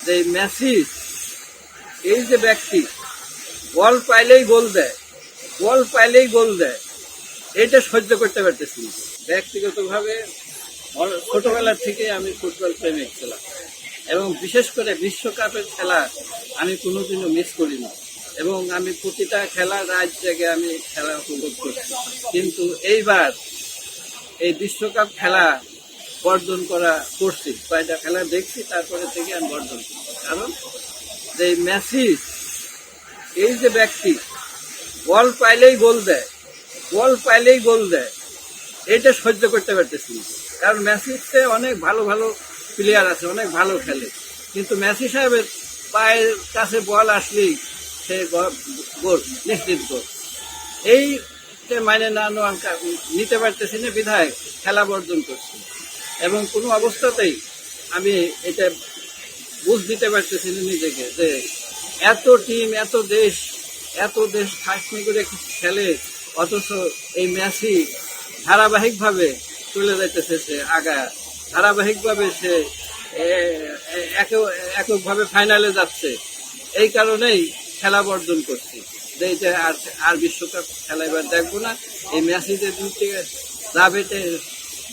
যে মেসি এই যে ব্যক্তি বল পাইলেই গোল দেয়, বল পাইলেই গোল দেয়, এটা সহ্য করতে পারতেছি। ব্যক্তিগতভাবে ছোটবেলা থেকে আমি ফুটবল প্রেমিক ছিলাম এবং বিশেষ করে বিশ্বকাপের খেলা আমি কোনোদিনও মিস করিনি এবং আমি প্রতিটা খেলা রাত জেগে আমি খেলা উপভোগ করছি। কিন্তু এইবার এই বিশ্বকাপ খেলা বর্জন করছি, কয়টা খেলা দেখছি তারপরে থেকে আমি বর্জন করছি। কারণ যে মেসি এই যে ব্যক্তি বল পাইলেই গোল দেয়, বল পাইলেই গোল দেয়, এটা সহ্য করতে পারতেছি। কারণ মেসিতে অনেক ভালো ভালো প্লেয়ার আছে, অনেক ভালো খেলে, কিন্তু মেসি সাহেবের পায়ের কাছে বল আসলেই সে গোল, নিশ্চিত গোল। এই মানে না নিতে পারতেছি না, বিধায় খেলা বর্জন করছি এবং কোনো অবস্থাতেই আমি এটা বুঝ দিতে পারতেছি না নিজেকে যে এত টিম, এত দেশ খাসনি করে খেলে, অথচ এই মেসি ধারাবাহিকভাবে চলে যাইতেছে, সে আগা ধারাবাহিকভাবে সে এককভাবে ফাইনালে যাচ্ছে। এই কারণেই খেলা বর্জন করছি যে এটা আর বিশ্বকাপ খেলা এবার দেখবো না। এই মেসি যে দিন থেকে যাবে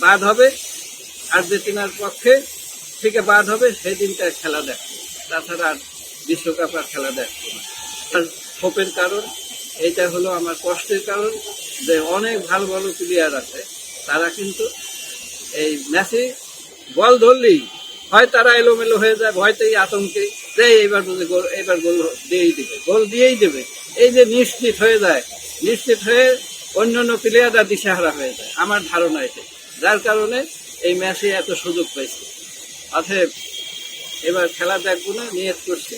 বাদ হবে, আর্জেন্টিনার পক্ষে থেকে বাদ হবে, সেই দিনটা খেলা দেখবো, তাছাড়া আর বিশ্বকাপ আর খেলা দেখবো না। আর ক্ষোভের কারণ এইটা হলো, আমার কষ্টের কারণ যে অনেক ভালো ভালো প্লেয়ার আছে, তারা কিন্তু এই মেসি বল ধরলেই হয় তারা এলোমেলো হয়ে যায়, ভয়তেই আতঙ্কে যে এইবার গোল দিয়েই দেবে, এই যে নিশ্চিত হয়ে যায়, নিশ্চিত হয়ে অন্যান্য প্লেয়াররা দিশেহারা হয়ে যায়, আমার ধারণা এটা। যার কারণে এই ম্যাচে এত সুযোগ পাইছে। অতএব এবার খেলা দেখবো না, নিয়ত করছি।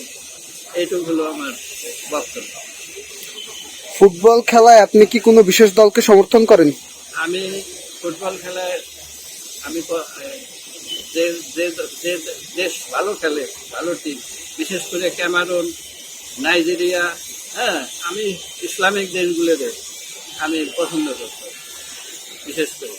এইটুকু হলো আমার বক্তব্য। ফুটবল খেলায় আপনি কি কোনো বিশেষ দলকে সমর্থন করেন? আমি ফুটবল খেলায় আমি যে দেশ ভালো খেলে, ভালো টিম, বিশেষ করে ক্যামেরুন, নাইজেরিয়া, আমি ইসলামিক দেশগুলোদের আমি পছন্দ করতাম বিশেষ করে।